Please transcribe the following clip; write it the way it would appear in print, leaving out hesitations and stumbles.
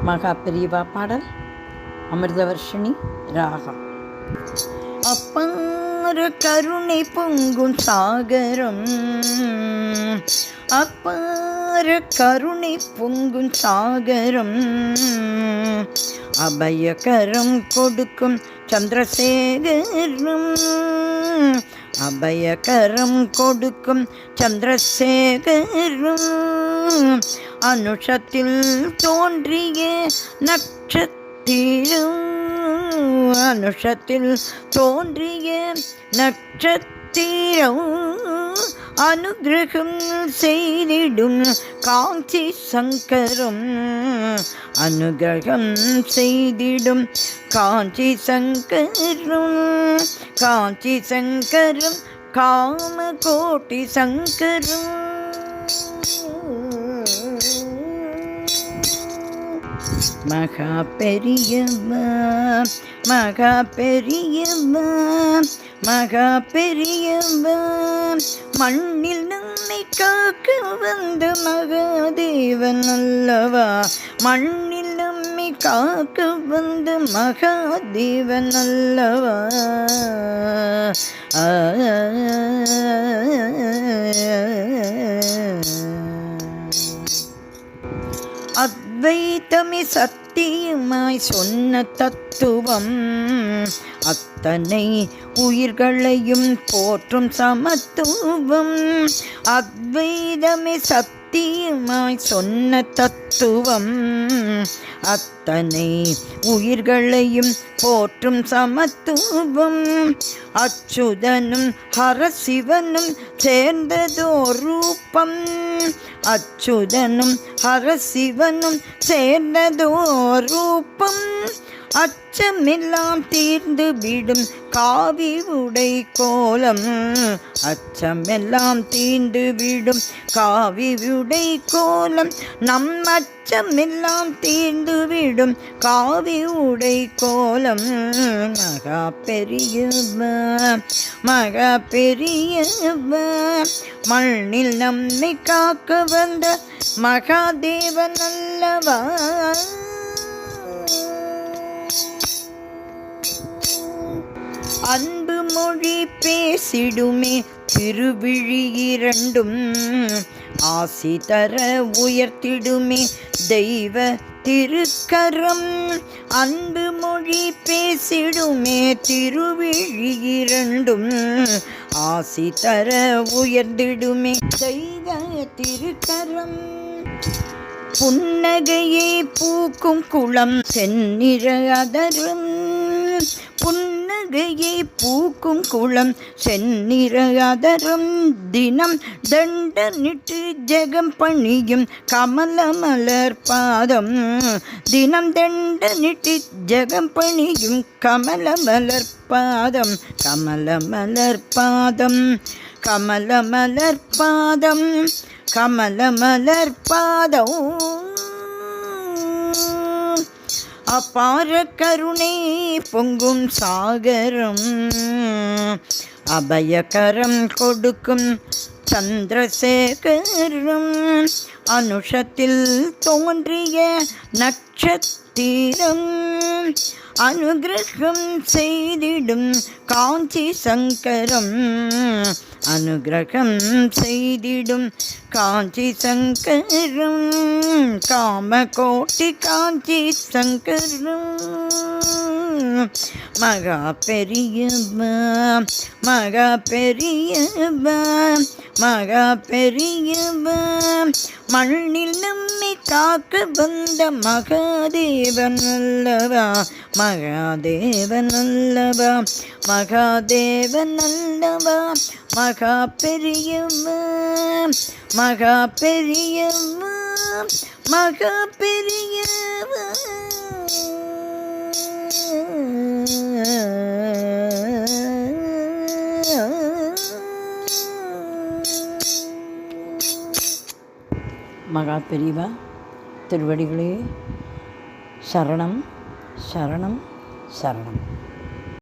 மகா பெரியவா பாடல் அமிர்தவர்ஷினி ராகம். அப்பார கருணை பொங்கும் சாகரம், அப்பார கருணை பொங்கும் சாகரம், அபயகரம் கொடுக்கும் சந்திரசேகரம், அபயகரம் கொடுக்கும் சந்திரசேகரம், அனுஷத்தில் தோன்றிய நட்சத்திரம், அனுஷத்தில் தோன்றிய நட்சத்திரம், அனுகிரகம் செய்திடும் காஞ்சி சங்கரம், அனுகிரகம் செய்திடும் காஞ்சி சங்கரம், காஞ்சி சங்கரம் காமகோட்டி சங்கரம். மகா பெரியவா, மகா பெரியவா, மகா பெரியவா, மண்ணில் நம்மை காக்க வந்த மகாதேவன் அல்லவா, மண்ணில் நம்மை காக்க வந்த மகாதேவன் அல்லவா. அத்வைதமே சத்தியமாய் சொன்ன தத்துவம், அத்தனை உயிர்களையும் போற்றும் சமத்துவம், அத்வைதமே சத்தியமாய் சொன்ன தத்துவம், அத்தனை உயிர்களையும் போற்றும் சமத்துவம், அச்சுதனும் ஹரசிவனும் சேர்ந்ததோ ரூபம், அச்சுதனும் ஹரசிவனும் சேர்ந்ததோ ரூபம், அச்சமெல்லாம் தீர்ந்து விடும் காவி உடை கோலம், அச்சமெல்லாம் தீர்ந்து விடும் காவி உடை கோலம், நம் அச்சமெல்லாம் தீர்ந்து விடும் காவி உடை கோலம். மகா பெரியவா, மகா பெரியவா, மண்ணில் நம்மை காக்க வந்த மகாதேவன் அல்லவா. அன்பு மொழி பேசிடுமே திருவிழி இரண்டும், ஆசி தர உயர்த்திடுமே தெய்வ திருக்கரம், அன்பு மொழி பேசிடுமே திருவிழி இரண்டும், ஆசி தர உயர்ந்திடுமே தெய்வ திருக்கரம், புன்னகையை பூக்கும் குளம் செந்நிற அதரம், புன்னகையை பூக்கும் குளம் செந்நிற அதரம், தினம் தண்டனிட்டு ஜெகம் பணியும் கமல மலர் பாதம், தினம் தண்டனிட்டு ஜெகம் பணியும் கமல மலர் பாதம், கமல மலர் பாதம், கமல மலர் பாதம், கமல மலர் பாதம். அபார கருணை பொங்கும் சாகரம், அபயகரம் கொடுக்கும் சந்திரசேகரம், அனுஷத்தில் தோன்றிய நட்சத்திரம், அனுகிரகம் செய்திடும் காஞ்சி சங்கரம், அனுகிரகம் செய்திடும் காஞ்சி சங்கரம், காமகோட்டி காஞ்சி சங்கரம். மகா பெரியவா, மகா பெரியவா, மகா பெரியவா, மண்ணில் நம்மை காக்க வந்த மகாதேவன் அல்லவா, மகாதேவன் அல்லவா, மகாதேவன் அல்லவா. மகா பெரியவா, மகா பெரியவா, மகா பெரியவா. மகா பெரியவா திருவடிகளே சரணம், சரணம், சரணம்.